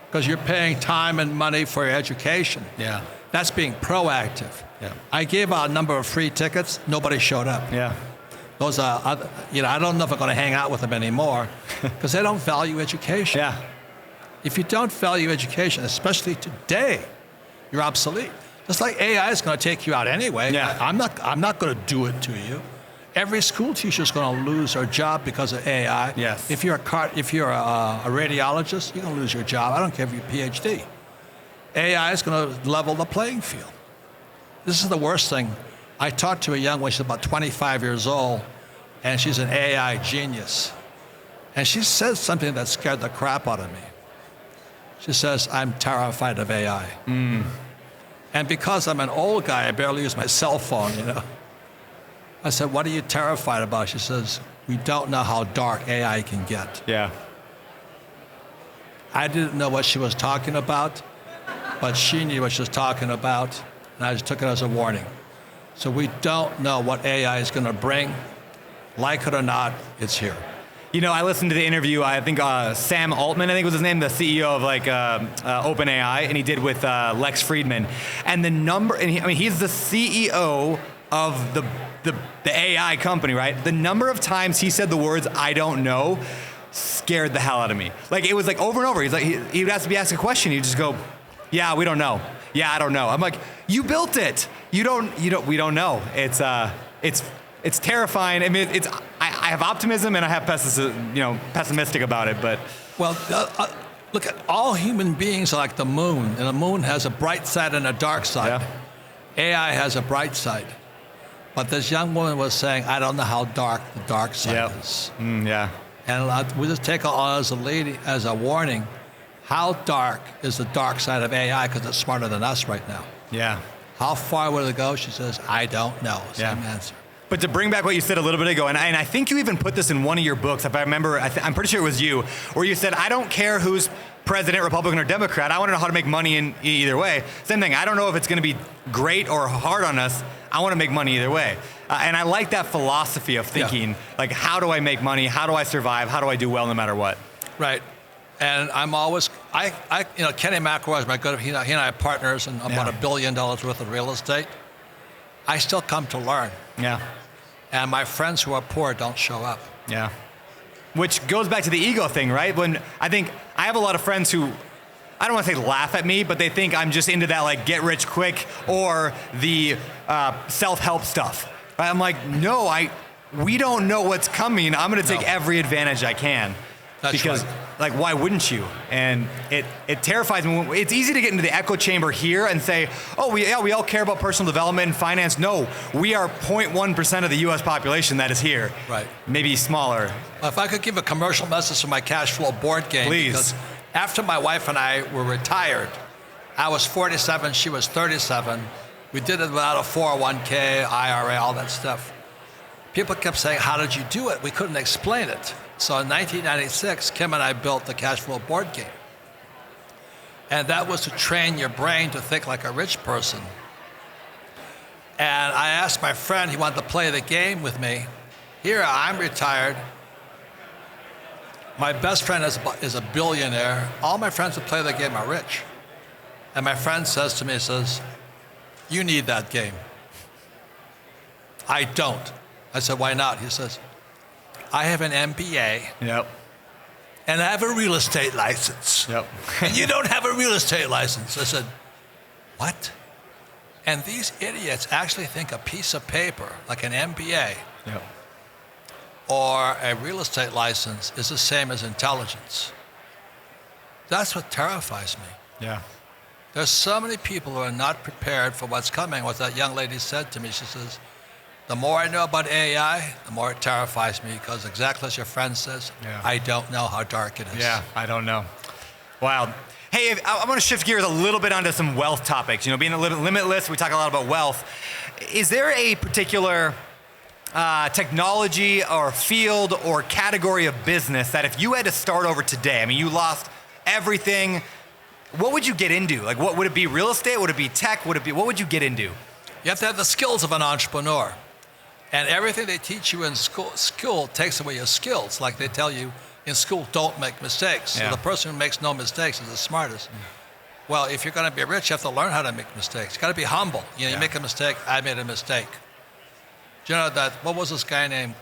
because you're paying time and money for your education. Yeah. That's being proactive. Yeah. I gave out a number of free tickets. Nobody showed up. Yeah. Those are, I don't know if I'm going to hang out with them anymore because they don't value education. Yeah. If you don't value education, especially today, you're obsolete. Just like AI is going to take you out anyway. Yeah. I'm not going to do it to you. Every school teacher is going to lose their job because of AI. Yes. If you're a radiologist, you're going to lose your job. I don't care if you're a PhD. AI is going to level the playing field. This is the worst thing. I talked to a young woman, she's about 25 years old, and she's an AI genius. And she says something that scared the crap out of me. She says, I'm terrified of AI. And because I'm an old guy, I barely use my cell phone, I said, what are you terrified about? She says, we don't know how dark AI can get. Yeah. I didn't know what she was talking about, but she knew what she was talking about, and I just took it as a warning. So we don't know what AI is going to bring. Like it or not, it's here. I listened to the interview, I think Sam Altman, I think was his name, the CEO of OpenAI, and he did with Lex Friedman. And the number, he's the CEO of the AI company, right? The number of times he said the words, I don't know, scared the hell out of me. It was over and over. He's he would be asked a question, he'd just go, yeah, we don't know. Yeah, I don't know. I'm like, you built it. We don't know. It's terrifying. I mean, I have optimism and I have pessimistic about it, but. Well, look at all human beings are like the moon, and the moon has a bright side and a dark side. Yeah. AI has a bright side. But this young woman was saying, I don't know how dark the dark side is. Yeah. And we just take it all as a warning. How dark is the dark side of AI? Because it's smarter than us right now. Yeah. How far will it go? She says, I don't know. Same answer. But to bring back what you said a little bit ago, and I think you even put this in one of your books, if I remember, I'm pretty sure it was you, where you said, I don't care who's president, Republican, or Democrat. I want to know how to make money in either way. Same thing. I don't know if it's going to be great or hard on us. I want to make money either way. And I like that philosophy of thinking, like, how do I make money? How do I survive? How do I do well no matter what? Right. And I'm always, Kenny McElroy is my good, he and I are partners in about $1 billion worth of real estate. I still come to learn. Yeah. And my friends who are poor don't show up. Yeah. Which goes back to the ego thing, right? When I think I have a lot of friends who, I don't want to say laugh at me, but they think I'm just into that like get rich quick or the self-help stuff. Right? I'm like, no, we don't know what's coming. I'm going to take every advantage I can. That's because right. like, why wouldn't you? And it terrifies me. It's easy to get into the echo chamber here and say, oh, we all care about personal development and finance. No, we are 0.1% of the U.S. population that is here. Right. Maybe smaller. If I could give a commercial message for my cash flow board game. Please. Because after my wife and I were retired, I was 47, she was 37. We did it without a 401k, IRA, all that stuff. People kept saying, how did you do it? We couldn't explain it. So in 1996, Kim and I built the cash flow board game. And that was to train your brain to think like a rich person. And I asked my friend, he wanted to play the game with me. Here, I'm retired. My best friend is a billionaire. All my friends who play the game are rich. And my friend says to me, he says, you need that game. I don't. I said, why not? He says, I have an MBA. Yep. And I have a real estate license. Yep. And you don't have a real estate license. I said, what? And these idiots actually think a piece of paper, like an MBA, or a real estate license, is the same as intelligence. That's what terrifies me. Yeah. There's so many people who are not prepared for what's coming. What that young lady said to me, she says, the more I know about AI, the more it terrifies me because exactly as your friend says, I don't know how dark it is. Yeah, I don't know. Wow. Hey, I want to shift gears a little bit onto some wealth topics. You know, being a little limitless, we talk a lot about wealth. Is there a particular technology or field or category of business that if you had to start over today, I mean, you lost everything, what would you get into? Like, what would it be? Real estate? Would it be tech? What would you get into? You have to have the skills of an entrepreneur. And everything they teach you in school takes away your skills. Like they tell you in school, don't make mistakes. So the person who makes no mistakes is the smartest. Well, if you're going to be rich, you have to learn how to make mistakes. You got to be humble. You know, you make a mistake, I made a mistake. Do you know that, what was this guy named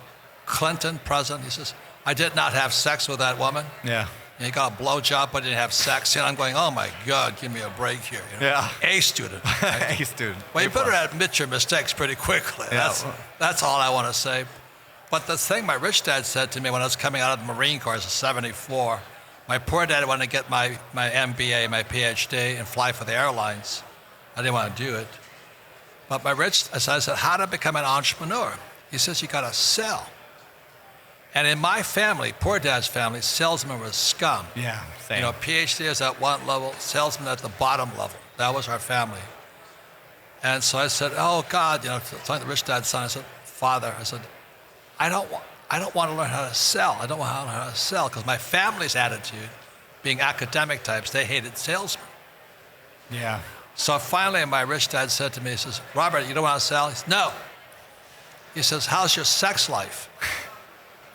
Clinton, president? He says, I did not have sex with that woman. Yeah. And he got a blowjob, but didn't have sex. And I'm going, oh my God, give me a break here. You know? Yeah. A student. Right? A student. Well, you better admit your mistakes pretty quickly. Yeah. That's all I want to say. But the thing my rich dad said to me when I was coming out of the Marine Corps, I was 74, my poor dad wanted to get my MBA, my PhD, and fly for the airlines. I didn't want to do it. But I said, how to become an entrepreneur? He says, you got to sell. And in my family, poor dad's family, salesmen were scum. Yeah, same. You know, PhD is at one level, salesman at the bottom level. That was our family. And so I said, oh God, you know, telling the rich dad's son, I said, Father, I said, I don't want to learn how to sell. I don't want to learn how to sell because my family's attitude, being academic types, they hated salesmen. Yeah. So finally, my rich dad said to me, he says, Robert, you don't want to sell? He says, no. He says, how's your sex life?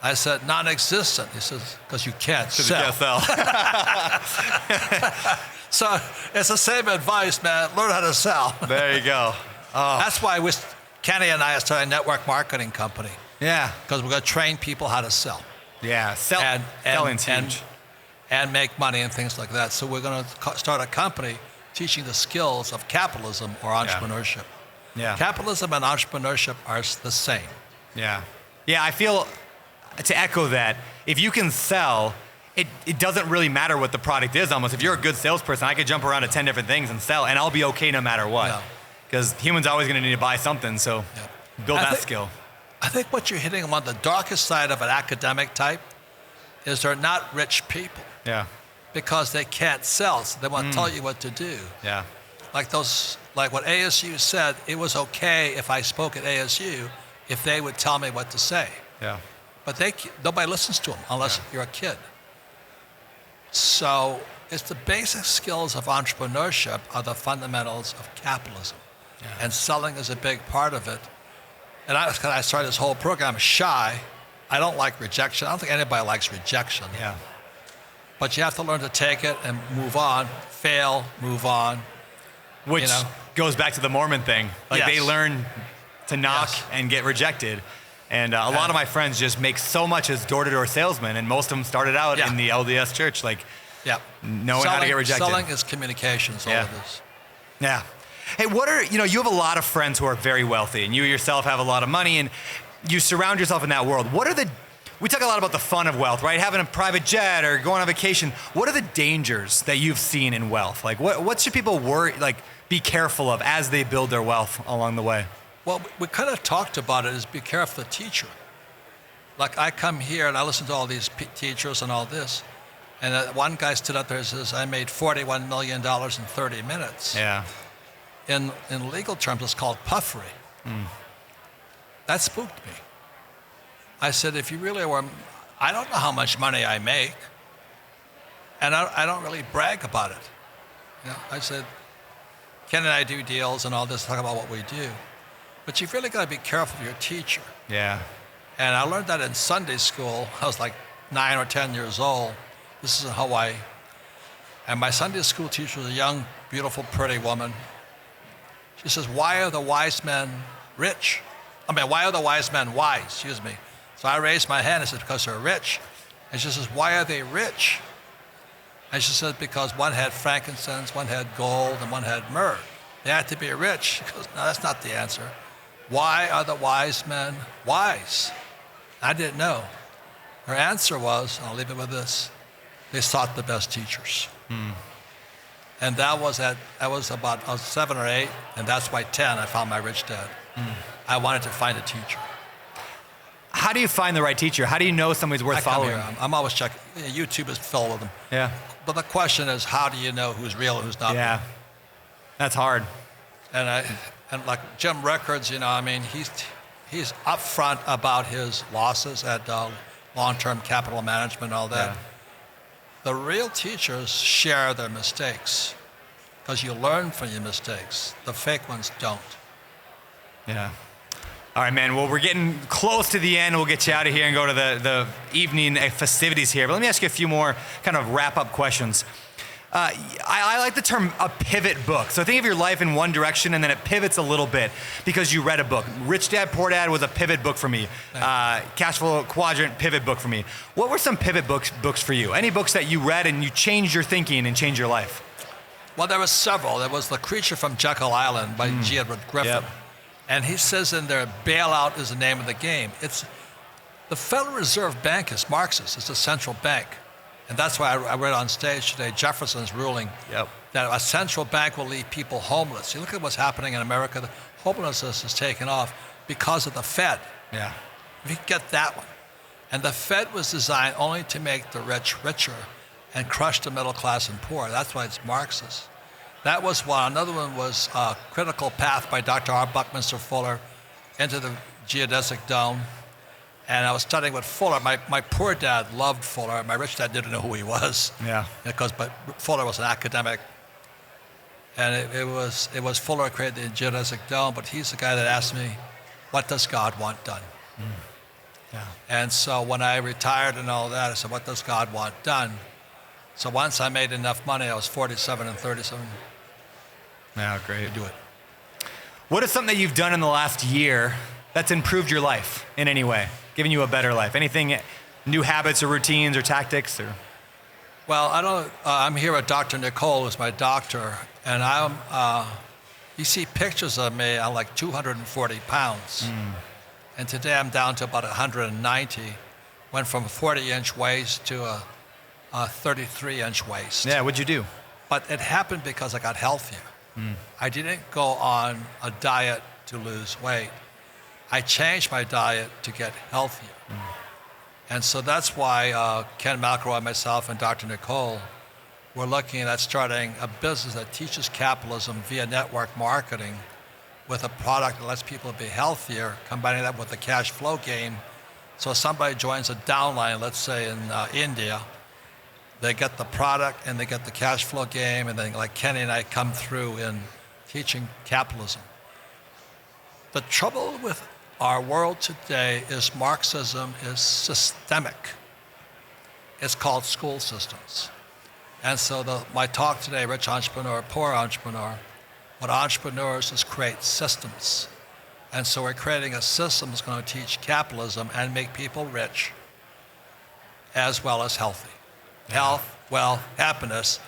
I said, non-existent. He says, because you can't sell. You can't sell. So it's the same advice, man. Learn how to sell. There you go. Oh. That's why Kenny and I are starting a network marketing company. Yeah. Because we're going to train people how to sell. Yeah, selling's huge. And make money and things like that. So we're going to start a company teaching the skills of capitalism or entrepreneurship. Yeah. Capitalism and entrepreneurship are the same. Yeah. Yeah, I feel, to echo that, if you can sell, it doesn't really matter what the product is almost. If you're a good salesperson, I could jump around to 10 different things and sell, and I'll be okay no matter what. Because humans are always going to need to buy something, so build that skill. I think what you're hitting on the darkest side of an academic type is they're not rich people Yeah. because they can't sell, so they want to tell you what to do. Yeah. Like what ASU said, it was okay if I spoke at ASU if they would tell me what to say. Yeah. But nobody listens to them unless you're a kid. So it's the basic skills of entrepreneurship are the fundamentals of capitalism. Yeah. And selling is a big part of it. And I started this whole program shy. I don't like rejection. I don't think anybody likes rejection. Yeah. But you have to learn to take it and move on, fail, move on. Which goes back to the Mormon thing. Like they learn to knock and get rejected. And a lot of my friends just make so much as door-to-door salesmen, and most of them started out in the LDS church, like knowing how to get rejected. Selling is communications, all it is. Yeah. Hey, you have a lot of friends who are very wealthy, and you yourself have a lot of money, and you surround yourself in that world. We talk a lot about the fun of wealth, right? Having a private jet or going on vacation. What are the dangers that you've seen in wealth? Like, what should people be careful of as they build their wealth along the way? Well, we kind of talked about it, is be careful of the teacher. Like I come here and I listen to all these teachers and all this, and one guy stood up there and says, I made $41 million in 30 minutes. Yeah. In legal terms, it's called puffery. That spooked me. I said, if you really were, I don't know how much money I make, and I don't really brag about it. I said, Ken and I do deals and all this, talk about what we do. But you've really got to be careful of your teacher. Yeah. And I learned that in Sunday school. I was like 9 or 10 years old. This is in Hawaii. And my Sunday school teacher was a young, beautiful, pretty woman. She says, why are the wise men rich? Why are the wise men wise? Excuse me. So I raised my hand and said, because they're rich. And she says, why are they rich? And she said, because one had frankincense, one had gold, and one had myrrh. They had to be rich. She goes, no, that's not the answer. Why are the wise men wise? I didn't know. Her answer was, and I'll leave it with this, they sought the best teachers. And that was about I was 7 or 8, and that's why 10 I found my rich dad. I wanted to find a teacher. How do you find the right teacher? How do you know somebody's worth following? I'm always checking. YouTube is filled with them. Yeah. But the question is, how do you know who's real and who's not? Yeah. That's hard. And like Jim Rickards, he's upfront about his losses at long-term capital management and all that. Yeah. The real teachers share their mistakes because you learn from your mistakes. The fake ones don't. Yeah. All right, man. Well, we're getting close to the end. We'll get you out of here and go to the evening festivities here. But let me ask you a few more kind of wrap-up questions. I like the term a pivot book. So think of your life in one direction and then it pivots a little bit because you read a book. Rich Dad, Poor Dad was a pivot book for me. Cash Flow Quadrant, pivot book for me. What were some pivot books for you? Any books that you read and you changed your thinking and changed your life? Well, there were several. There was The Creature from Jekyll Island by G. Edward Griffin. Yep. And he says in there, bailout is the name of the game. The Federal Reserve Bank is Marxist. It's a central bank. And that's why I read on stage today Jefferson's ruling that a central bank will leave people homeless. You look at what's happening in America, the homelessness is taken off because of the Fed. Yeah. If you get that one. And the Fed was designed only to make the rich richer and crush the middle class and poor. That's why it's Marxist. That was one. Another one was Critical Path by Dr. R. Buckminster Fuller into the geodesic dome. And I was studying with Fuller. My poor dad loved Fuller. My rich dad didn't know who he was. Yeah. But Fuller was an academic. And it was Fuller who created the geodesic dome, but he's the guy that asked me, what does God want done? Yeah. And so when I retired and all that, I said, what does God want done? So once I made enough money, I was 47 and 37. Yeah, great. To do it. What is something that you've done in the last year that's improved your life in any way, given you a better life? Anything, new habits or routines or tactics? Or? Well, I'm here with Dr. Nicole, who's my doctor, and you see pictures of me, I'm like 240 pounds. And today I'm down to about 190. Went from a 40-inch waist to a 33-inch waist. Yeah, what'd you do? But it happened because I got healthier. I didn't go on a diet to lose weight. I changed my diet to get healthier. And so that's why Ken McElroy, myself, and Dr. Nicole, we're looking at starting a business that teaches capitalism via network marketing with a product that lets people be healthier, combining that with the cash flow game. So if somebody joins a downline, let's say in India, they get the product and they get the cash flow game, and then like Kenny and I come through in teaching capitalism. The trouble with our world today is Marxism is systemic. It's called school systems. And so my talk today, Rich Entrepreneur, Poor Entrepreneur, what entrepreneurs is create systems. And so we're creating a system that's going to teach capitalism and make people rich as well as healthy. Health, wealth, happiness,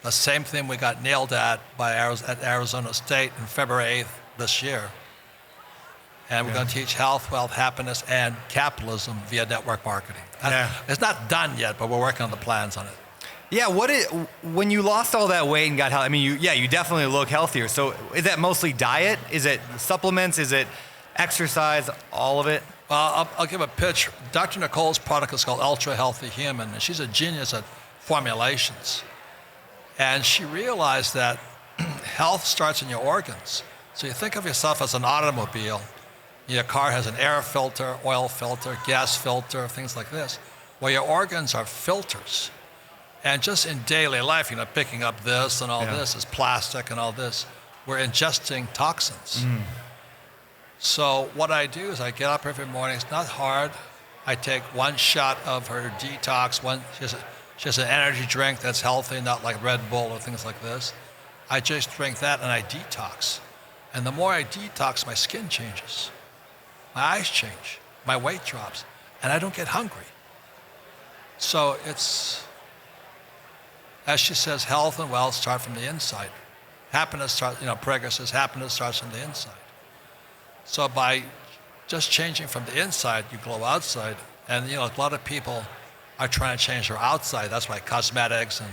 the same thing we got nailed at at Arizona State on February 8th this year. And we're going to teach health, wealth, happiness, and capitalism via network marketing. It's not done yet, but we're working on the plans on it. Yeah, when you lost all that weight and got healthy, I mean, you definitely look healthier. So is that mostly diet? Is it supplements? Is it exercise? All of it? I'll give a pitch. Dr. Nicole's product is called Ultra Healthy Human, and she's a genius at formulations. And she realized that health starts in your organs. So you think of yourself as an automobile. Your car has an air filter, oil filter, gas filter, things like this. Well, your organs are filters. And just in daily life, picking up this and all this is plastic and all this. We're ingesting toxins. So what I do is I get up every morning. It's not hard. I take one shot of her detox. She has an energy drink that's healthy, not like Red Bull or things like this. I just drink that and I detox. And the more I detox, my skin changes. My eyes change. My weight drops. And I don't get hungry. So it's, as she says, health and wealth start from the inside. Happiness starts, Prager says happiness starts from the inside. So by just changing from the inside, you glow outside. And, a lot of people are trying to change their outside. That's why cosmetics and,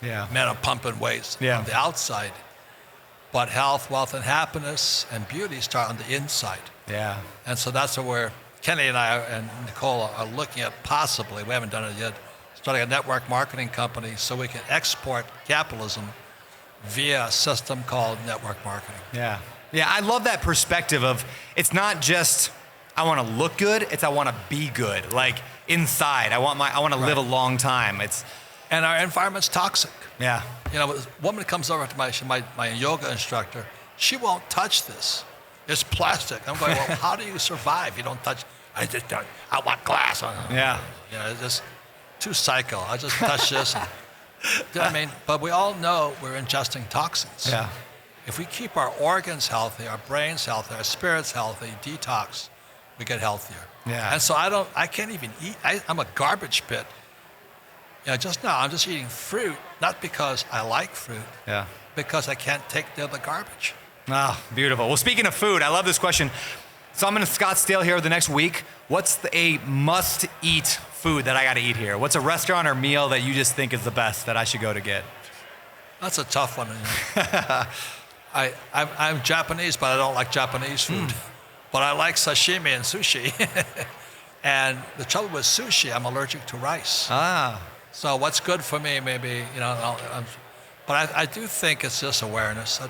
men are pumping weights on the outside. But health, wealth, and happiness and beauty start on the inside. Yeah. And so that's where Kenny and I and Nicole are looking at possibly, we haven't done it yet, starting a network marketing company so we can export capitalism via a system called network marketing. Yeah. Yeah, I love that perspective of it's not just I want to look good, it's I want to be good. Like inside, I want to live a long time. And our environment's toxic. Yeah. A woman comes over to my yoga instructor. She won't touch this. It's plastic. I'm going, well, how do you survive? You don't touch. I just don't. I want glass on it. Yeah. It's just too psycho. I just touch this. But we all know we're ingesting toxins. Yeah. If we keep our organs healthy, our brains healthy, our spirits healthy, detox, we get healthier. Yeah. And so I can't even eat. I'm a garbage pit. Just now I'm just eating fruit, not because I like fruit, because I can't take the other garbage. Ah, beautiful. Well, speaking of food, I love this question. So I'm in Scottsdale here the next week. What's a must-eat food that I got to eat here? What's a restaurant or meal that you just think is the best that I should go to get? That's a tough one. I'm Japanese, but I don't like Japanese food. But I like sashimi and sushi. And the trouble with sushi, I'm allergic to rice. So what's good for me, maybe, but I do think it's just awareness.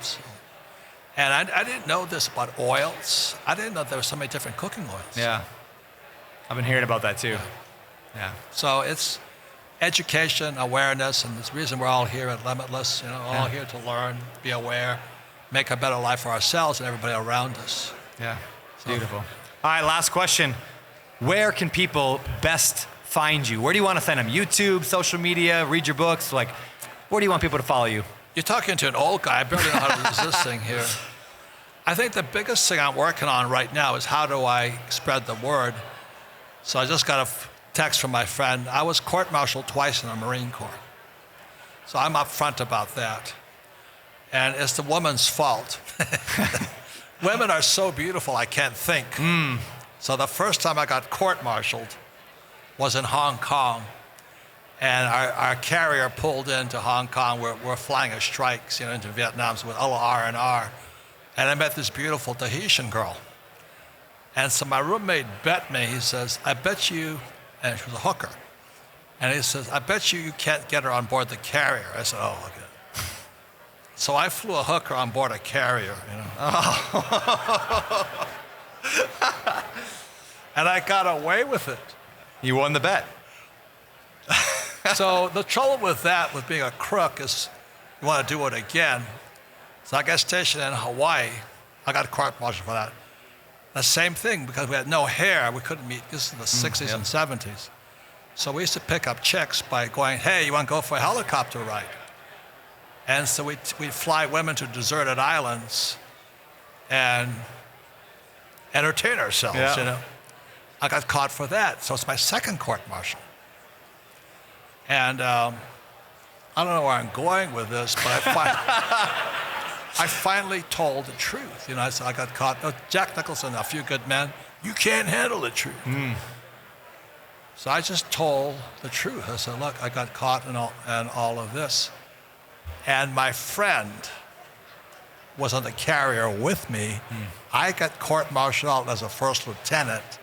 And I didn't know this about oils. I didn't know there were so many different cooking oils. Yeah. I've been hearing about that too. Yeah. So it's education, awareness, and it's the reason we're all here at Limitless, all here to learn, be aware, make a better life for ourselves and everybody around us. Yeah. Beautiful. All right, last question. Where can people best find you? Where do you want to find them? YouTube, social media, read your books? Where do you want people to follow you? You're talking to an old guy. I barely know how to use this thing here. I think the biggest thing I'm working on right now is how do I spread the word. So I just got a text from my friend. I was court-martialed twice in the Marine Corps. So I'm upfront about that. And it's the woman's fault. Women are so beautiful, I can't think. So the first time I got court-martialed was in Hong Kong. And our carrier pulled into Hong Kong. We're flying a strikes, into Vietnam with all R&R. And I met this beautiful Tahitian girl. And so my roommate bet me, he says, I bet you, and she was a hooker. And he says, I bet you can't get her on board the carrier. I said, oh, okay. So I flew a hooker on board a carrier, you know. Oh. And I got away with it. You won the bet. So the trouble with that, with being a crook, is you want to do it again. So I got stationed in Hawaii. I got court-martialed for that. The same thing, because we had no hair, we couldn't meet. This is the 60s and 70s. So we used to pick up chicks by going, hey, you want to go for a helicopter ride? And so we'd fly women to deserted islands and entertain ourselves, you know. I got caught for that. So it's my second court-martial. And I don't know where I'm going with this, but I finally told the truth. You know, I said, I got caught. Jack Nicholson, A Few Good Men, you can't handle the truth. So I just told the truth. I said, look, I got caught in all of this. And my friend was on the carrier with me. I got court-martialed out as a first lieutenant.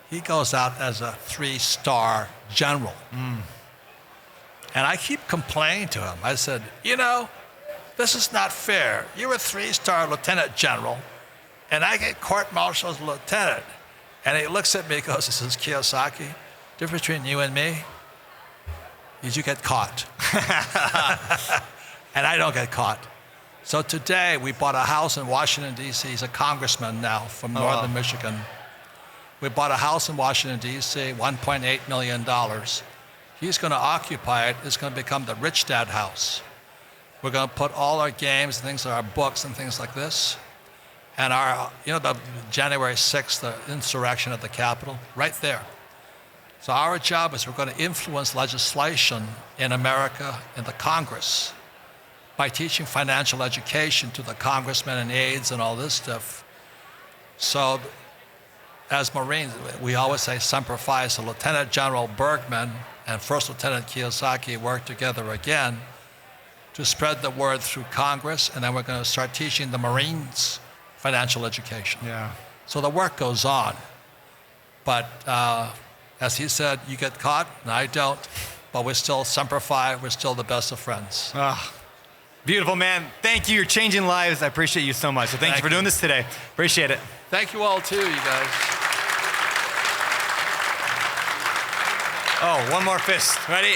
He goes out as a 3-star general. And I keep complaining to him. I said, you know, this is not fair. You're a 3-star lieutenant general, and I get court-martialed as a lieutenant. And he looks at me and goes, this is Kiyosaki. Difference between you and me is you get caught. And I don't get caught. So today we bought a house in Washington, D.C. He's a congressman now from northern Michigan. We bought a house in Washington, D.C., $1.8 million. He's going to occupy it. It's going to become the Rich Dad house. We're going to put all our games and things, our books and things like this. And our, you know, the January 6th, the insurrection at the Capitol, right there. So our job is we're going to influence legislation in America, in the Congress, by teaching financial education to the congressmen and aides and all this stuff. So as Marines, we always say Semper Fi. So Lieutenant General Bergman and First Lieutenant Kiyosaki work together again to spread the word through Congress, and then we're going to start teaching the Marines financial education. Yeah. So the work goes on. But as he said, you get caught, and I don't, but we're still Semper Fi, we're still the best of friends. Beautiful, man. Thank you. You're changing lives. I appreciate you so much. So thank you for doing this today. Appreciate it. Thank you all, too, you guys. Oh, one more fist. Ready?